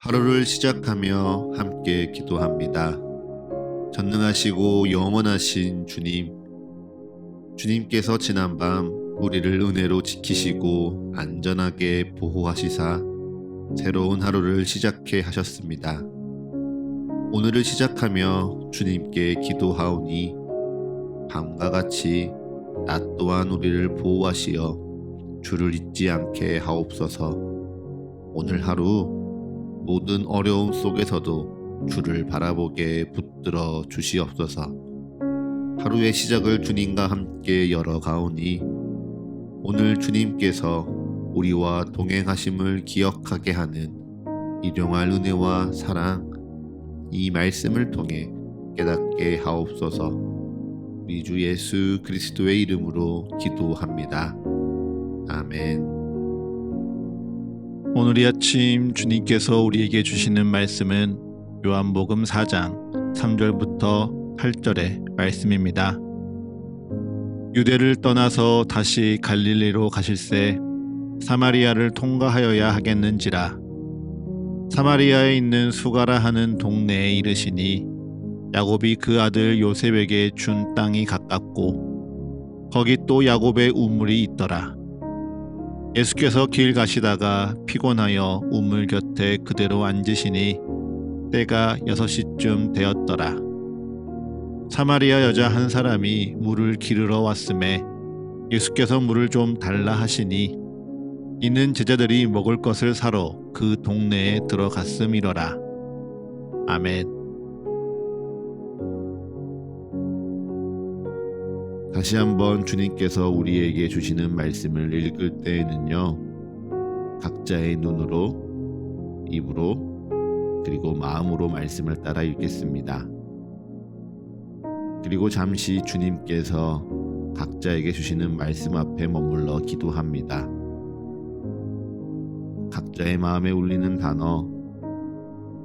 하루를 시작하며 함께 기도합니다. 전능하시고 영원하신 주님, 주님께서 지난밤 우리를 은혜로 지키시고 안전하게 보호하시사 새로운 하루를 시작해 하셨습니다. 오늘을 시작하며 주님께 기도하오니 밤과 같이 낮 또한 우리를 보호하시어 주를 잊지 않게 하옵소서. 오늘 하루 모든 어려움 속에서도 주를 바라보게 붙들어 주시옵소서. 하루의 시작을 주님과 함께 열어가오니 오늘 주님께서 우리와 동행하심을 기억하게 하는 일용할 은혜와 사랑, 이 말씀을 통해 깨닫게 하옵소서. 우리 주 예수 그리스도의 이름으로 기도합니다. 아멘. 오늘 이 아침 주님께서 우리에게 주시는 말씀은 요한복음 4장 3절부터 8절의 말씀입니다. 유대를 떠나서 다시 갈릴리로 가실새 사마리아를 통과하여야 하겠는지라. 사마리아에 있는 수가라 하는 동네에 이르시니 야곱이 그 아들 요셉에게 준 땅이 가깝고 거기 또 야곱의 우물이 있더라. 예수께서 길 가시다가 피곤하여 우물 곁에 그대로 앉으시니 때가 6시쯤 되었더라. 사마리아 여자 한 사람이 물을 기르러 왔음에 예수께서 물을 좀 달라 하시니 이는 제자들이 먹을 것을 사러 그 동네에 들어갔음이러라. 아멘. 다시 한번 주님께서 우리에게 주시는 말씀을 읽을 때에는요, 각자의 눈으로, 입으로, 그리고 마음으로 말씀을 따라 읽겠습니다. 그리고 잠시 주님께서 각자에게 주시는 말씀 앞에 머물러 기도합니다. 각자의 마음에 울리는 단어,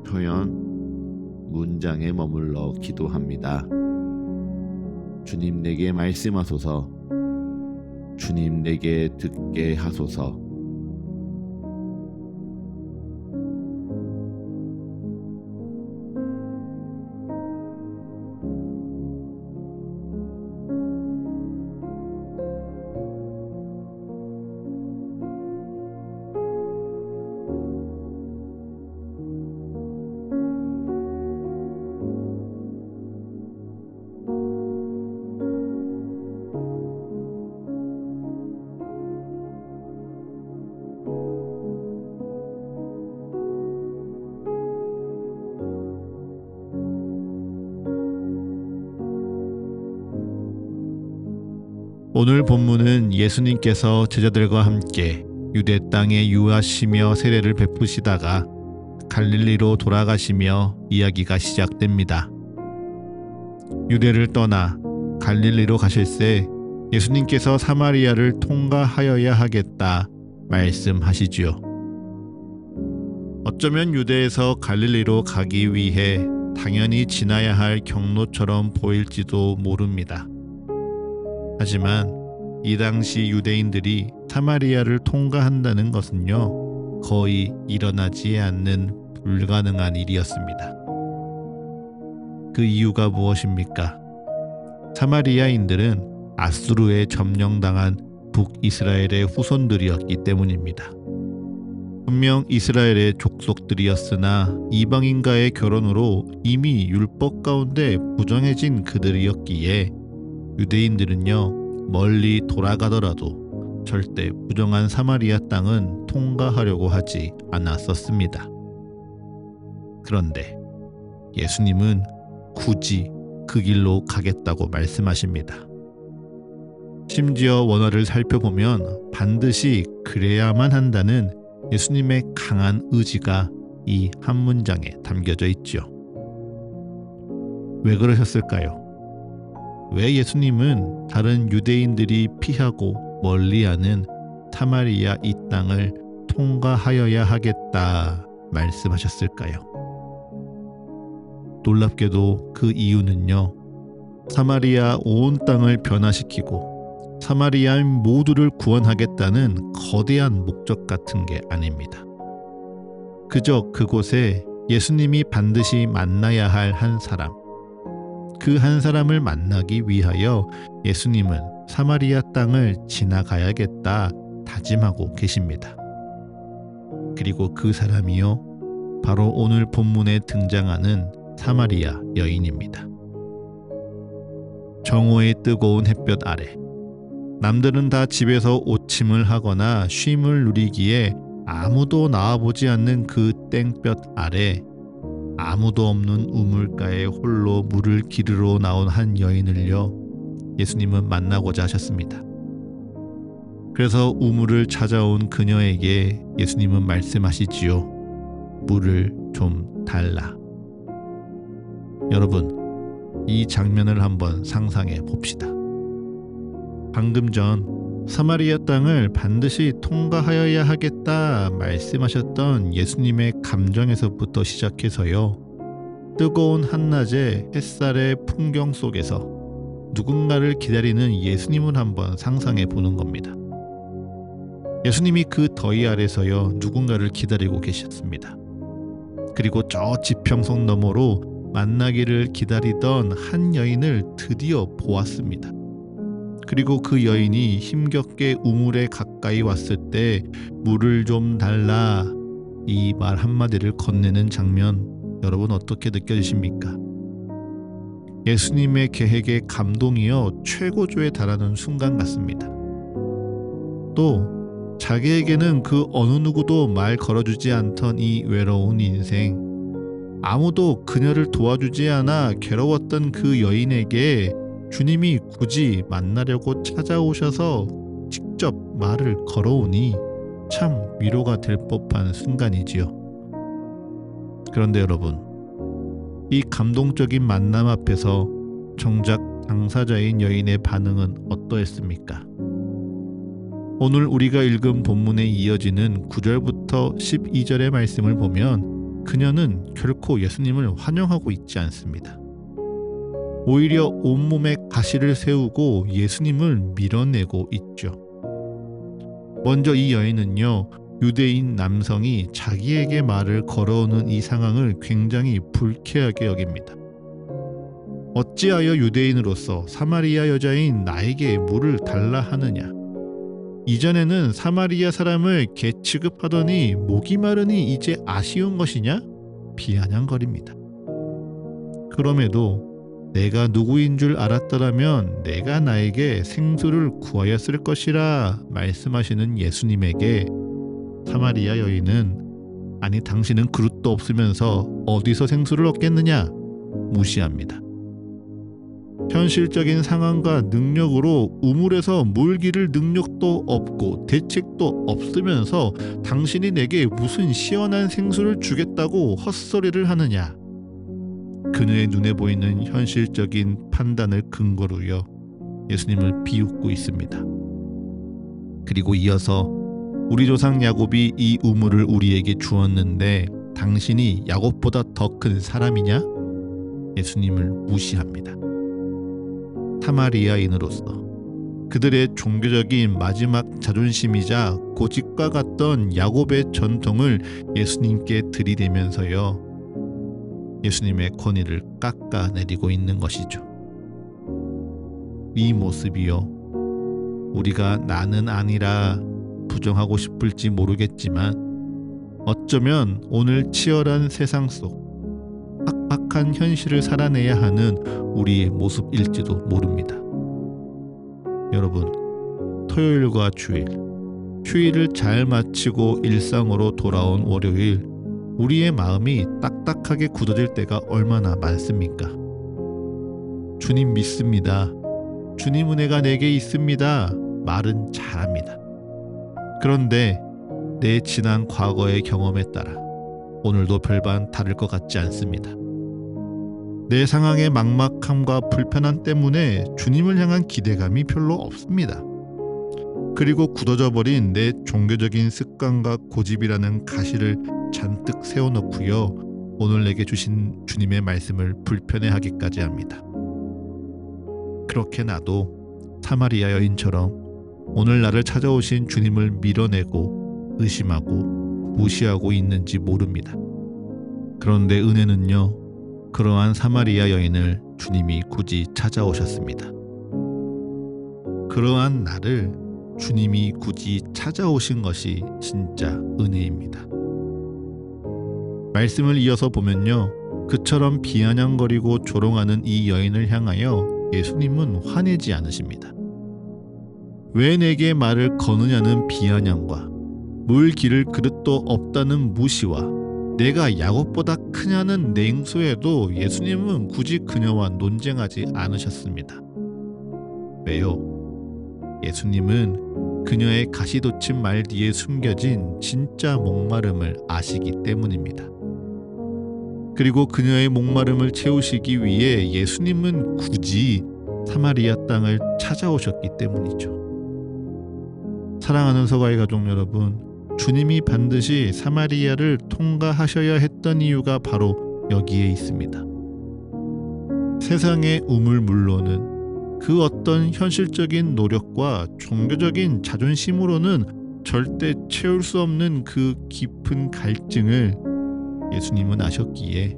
표현, 문장에 머물러 기도합니다. 주님 내게 말씀하소서. 주님 내게 듣게 하소서. 오늘 본문은 예수님께서 제자들과 함께 유대 땅에 유하시며 세례를 베푸시다가 갈릴리로 돌아가시며 이야기가 시작됩니다. 유대를 떠나 갈릴리로 가실새 예수님께서 사마리아를 통과하여야 하겠다 말씀하시지요. 어쩌면 유대에서 갈릴리로 가기 위해 당연히 지나야 할 경로처럼 보일지도 모릅니다. 하지만 이 당시 유대인들이 사마리아를 통과한다는 것은요, 거의 일어나지 않는 불가능한 일이었습니다. 그 이유가 무엇입니까? 사마리아인들은 아수르에 점령당한 북이스라엘의 후손들이었기 때문입니다. 분명 이스라엘의 족속들이었으나 이방인과의 결혼으로 이미 율법 가운데 부정해진 그들이었기에 유대인들은요, 멀리 돌아가더라도 절대 부정한 사마리아 땅은 통과하려고 하지 않았었습니다. 그런데 예수님은 굳이 그 길로 가겠다고 말씀하십니다. 심지어 원어를 살펴보면 반드시 그래야만 한다는 예수님의 강한 의지가 이 한 문장에 담겨져 있죠. 왜 그러셨을까요? 왜 예수님은 다른 유대인들이 피하고 멀리하는 사마리아 이 땅을 통과하여야 하겠다 말씀하셨을까요? 놀랍게도 그 이유는요, 사마리아 온 땅을 변화시키고 사마리아인 모두를 구원하겠다는 거대한 목적 같은 게 아닙니다. 그저 그곳에 예수님이 반드시 만나야 할 한 사람, 그 한 사람을 만나기 위하여 예수님은 사마리아 땅을 지나가야겠다 다짐하고 계십니다. 그리고 그 사람이요, 바로 오늘 본문에 등장하는 사마리아 여인입니다. 정오의 뜨거운 햇볕 아래, 남들은 다 집에서 오침을 하거나 쉼을 누리기에 아무도 나와보지 않는 그 땡볕 아래, 아무도 없는 우물가에 홀로 물을 기르러 나온 한 여인을요, 예수님은 만나고자 하셨습니다. 그래서 우물을 찾아온 그녀에게 예수님은 말씀하시지요. 물을 좀 달라. 여러분, 이 장면을 한번 상상해 봅시다. 방금 전 사마리아 땅을 반드시 통과하여야 하겠다 말씀하셨던 예수님의 감정에서부터 시작해서요, 뜨거운 한낮의 햇살의 풍경 속에서 누군가를 기다리는 예수님을 한번 상상해 보는 겁니다. 예수님이 그 더위 아래서요, 누군가를 기다리고 계셨습니다. 그리고 저 지평선 너머로 만나기를 기다리던 한 여인을 드디어 보았습니다. 그리고 그 여인이 힘겹게 우물에 가까이 왔을 때 물을 좀 달라, 이 말 한마디를 건네는 장면, 여러분 어떻게 느껴지십니까? 예수님의 계획의 감동이요, 최고조에 달하는 순간 같습니다. 또 자기에게는 그 어느 누구도 말 걸어주지 않던 이 외로운 인생, 아무도 그녀를 도와주지 않아 괴로웠던 그 여인에게 주님이 굳이 만나려고 찾아오셔서 직접 말을 걸어오니 참 위로가 될 법한 순간이지요. 그런데 여러분, 이 감동적인 만남 앞에서 정작 당사자인 여인의 반응은 어떠했습니까? 오늘 우리가 읽은 본문에 이어지는 9절부터 12절의 말씀을 보면 그녀는 결코 예수님을 환영하고 있지 않습니다. 오히려 온몸에 가시를 세우고 예수님을 밀어내고 있죠. 먼저 이 여인은요, 유대인 남성이 자기에게 말을 걸어오는 이 상황을 굉장히 불쾌하게 여깁니다. 어찌하여 유대인으로서 사마리아 여자인 나에게 물을 달라 하느냐? 이전에는 사마리아 사람을 개 취급하더니 목이 마르니 이제 아쉬운 것이냐? 비아냥거립니다. 그럼에도 내가 누구인 줄 알았더라면 내가 나에게 생수를 구하였을 것이라 말씀하시는 예수님에게 사마리아 여인은, 아니 당신은 그릇도 없으면서 어디서 생수를 얻겠느냐? 무시합니다. 현실적인 상황과 능력으로 우물에서 물 기를 능력도 없고 대책도 없으면서 당신이 내게 무슨 시원한 생수를 주겠다고 헛소리를 하느냐? 그녀의 눈에 보이는 현실적인 판단을 근거로요, 예수님을 비웃고 있습니다. 그리고 이어서 우리 조상 야곱이 이 우물을 우리에게 주었는데 당신이 야곱보다 더 큰 사람이냐? 예수님을 무시합니다. 사마리아인으로서 그들의 종교적인 마지막 자존심이자 고집과 같던 야곱의 전통을 예수님께 들이대면서요, 예수님의 권위를 깎아내리고 있는 것이죠. 이 모습이요, 우리가 나는 아니라 부정하고 싶을지 모르겠지만 어쩌면 오늘 치열한 세상 속 팍팍한 현실을 살아내야 하는 우리의 모습일지도 모릅니다. 여러분, 토요일과 주일, 휴일을 잘 마치고 일상으로 돌아온 월요일, 우리의 마음이 딱딱하게 굳어질 때가 얼마나 많습니까? 주님 믿습니다. 주님 은혜가 내게 있습니다. 말은 잘합니다. 그런데 내 지난 과거의 경험에 따라 오늘도 별반 다를 것 같지 않습니다. 내 상황의 막막함과 불편함 때문에 주님을 향한 기대감이 별로 없습니다. 그리고 굳어져 버린 내 종교적인 습관과 고집이라는 가시를 잔뜩 세워놓고요, 오늘 내게 주신 주님의 말씀을 불편해하기까지 합니다. 그렇게 나도 사마리아 여인처럼 오늘 나를 찾아오신 주님을 밀어내고 의심하고 무시하고 있는지 모릅니다. 그런데 은혜는요, 그러한 사마리아 여인을 주님이 굳이 찾아오셨습니다. 그러한 나를 주님이 굳이 찾아오신 것이 진짜 은혜입니다. 말씀을 이어서 보면요, 그처럼 비아냥거리고 조롱하는 이 여인을 향하여 예수님은 화내지 않으십니다. 왜 내게 말을 거느냐는 비아냥과 물 기를 그릇도 없다는 무시와 내가 야곱보다 크냐는 냉소에도 예수님은 굳이 그녀와 논쟁하지 않으셨습니다. 왜요? 예수님은 그녀의 가시돋친 말 뒤에 숨겨진 진짜 목마름을 아시기 때문입니다. 그리고 그녀의 목마름을 채우시기 위해 예수님은 굳이 사마리아 땅을 찾아오셨기 때문이죠. 사랑하는 서가의 가족 여러분, 주님이 반드시 사마리아를 통과하셔야 했던 이유가 바로 여기에 있습니다. 세상의 우물물로는 그 어떤 현실적인 노력과 종교적인 자존심으로는 절대 채울 수 없는 그 깊은 갈증을 예수님은 아셨기에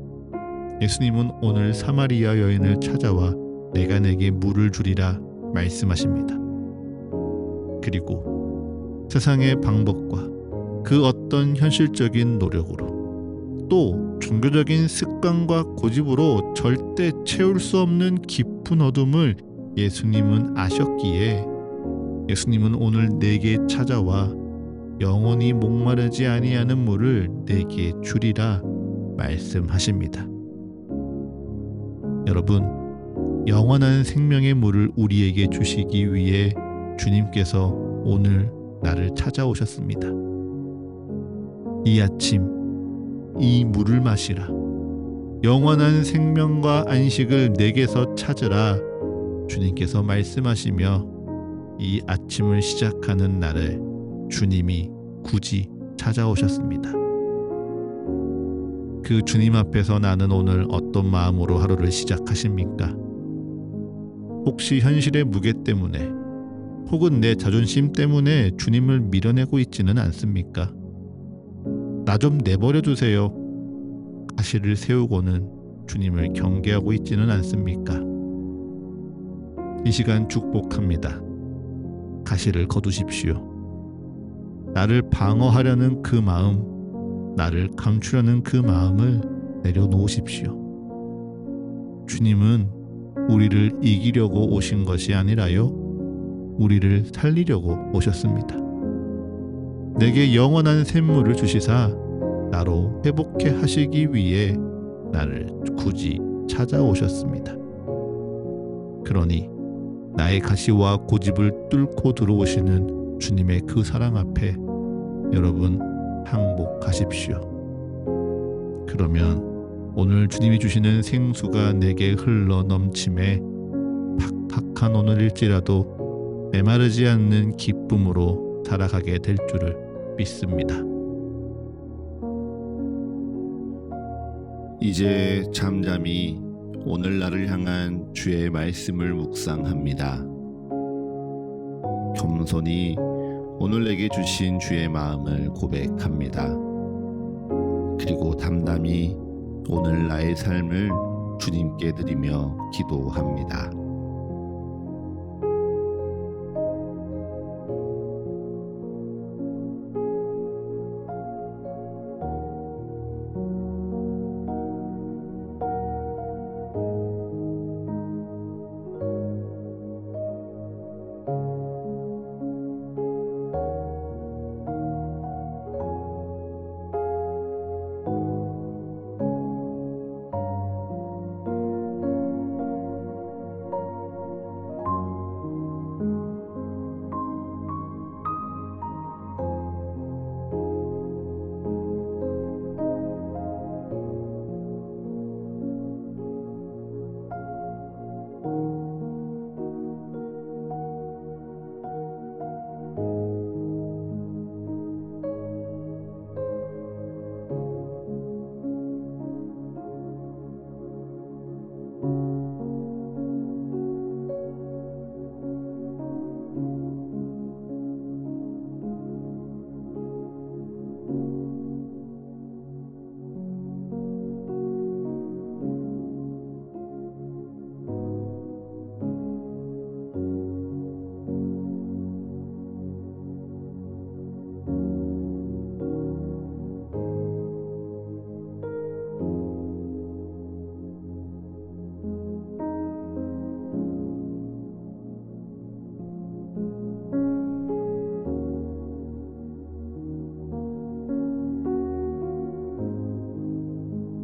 예수님은 오늘 사마리아 여인을 찾아와 내가 내게 물을 주리라 말씀하십니다. 그리고 세상의 방법과 그 어떤 현실적인 노력으로 또 종교적인 습관과 고집으로 절대 채울 수 없는 깊은 어둠을 예수님은 아셨기에 예수님은 오늘 내게 찾아와 영원히 목마르지 아니하는 물을 내게 주리라 말씀하십니다. 여러분, 영원한 생명의 물을 우리에게 주시기 위해 주님께서 오늘 나를 찾아오셨습니다. 이 아침 이 물을 마시라. 영원한 생명과 안식을 내게서 찾으라. 주님께서 말씀하시며 이 아침을 시작하는 날을 주님이 굳이 찾아오셨습니다. 그 주님 앞에서 나는 오늘 어떤 마음으로 하루를 시작하십니까? 혹시 현실의 무게 때문에 혹은 내 자존심 때문에 주님을 밀어내고 있지는 않습니까? 나 좀 내버려 두세요. 가시를 세우고는 주님을 경계하고 있지는 않습니까? 이 시간 축복합니다. 가시를 거두십시오. 나를 방어하려는 그 마음, 나를 감추려는 그 마음을 내려놓으십시오. 주님은 우리를 이기려고 오신 것이 아니라요, 우리를 살리려고 오셨습니다. 내게 영원한 샘물을 주시사 나로 회복해 하시기 위해 나를 굳이 찾아오셨습니다. 그러니 나의 가시와 고집을 뚫고 들어오시는 주님의 그 사랑 앞에 여러분 항복하십시오. 그러면 오늘 주님이 주시는 생수가 내게 흘러 넘침에 팍팍한 오늘일지라도 메마르지 않는 기쁨으로 살아가게 될 줄을 믿습니다. 이제 잠잠히 오늘날을 향한 주의 말씀을 묵상합니다. 겸손히 오늘 내게 주신 주의 마음을 고백합니다. 그리고 담담히 오늘 나의 삶을 주님께 드리며 기도합니다.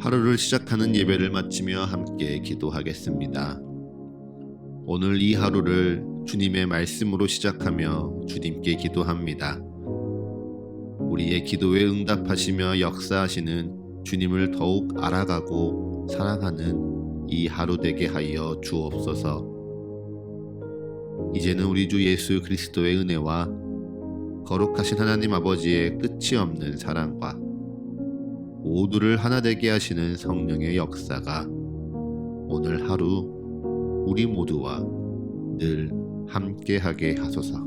하루를 시작하는 예배를 마치며 함께 기도하겠습니다. 오늘 이 하루를 주님의 말씀으로 시작하며 주님께 기도합니다. 우리의 기도에 응답하시며 역사하시는 주님을 더욱 알아가고 사랑하는 이 하루 되게 하여 주옵소서. 이제는 우리 주 예수 그리스도의 은혜와 거룩하신 하나님 아버지의 끝이 없는 사랑과 모두를 하나 되게 하시는 성령의 역사가 오늘 하루 우리 모두와 늘 함께하게 하소서.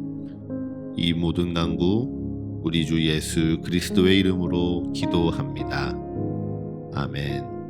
이 모든 간구 우리 주 예수 그리스도의 이름으로 기도합니다. 아멘.